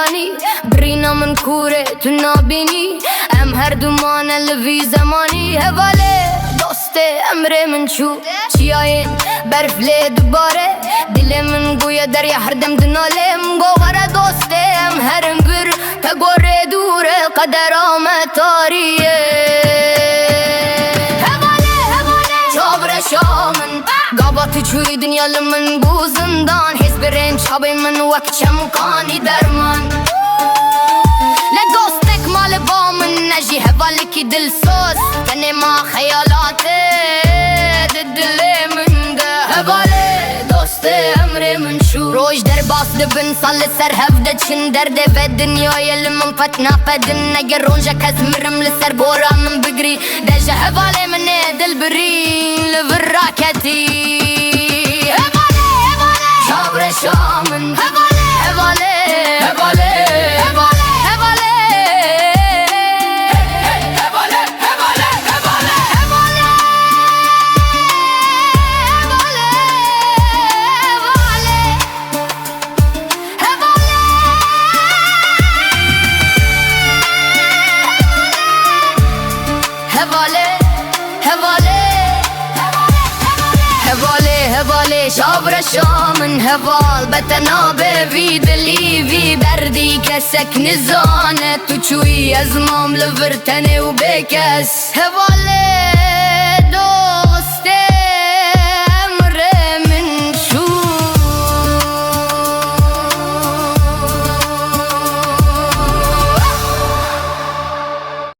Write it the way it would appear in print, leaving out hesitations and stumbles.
زندانی برینا من کوره تو نابینی ام هر دومان لوی زمانی حواله دوست امر من چو چیاین برف لی دوباره دل من گویا دریا هر دم دنالم گوهر دوستم هرم بر تگوره دوره قدر آمد تاریه حواله شامن قابط چوی دنیا لمن بو زندان حس برین چابی من وقت چمکانی درمان لدوستك مال بامن نجي هبالك دل سوس تني ما خيالاته دل من ده هبالي دوست امر من شو روش در باس دبن صال سر هفده چن درد و دنیای لمن فتنا فدن نگر رونجا کز مرم لسر بورا من بگری دجا هبالي من دل برين لفراكتي هبالي شابر شامن هبالي هواله شابر شامن هوال بتنابه في دلي في بردي كسك نزانه تو چوي ازمام لورتنه و بكس هواله دو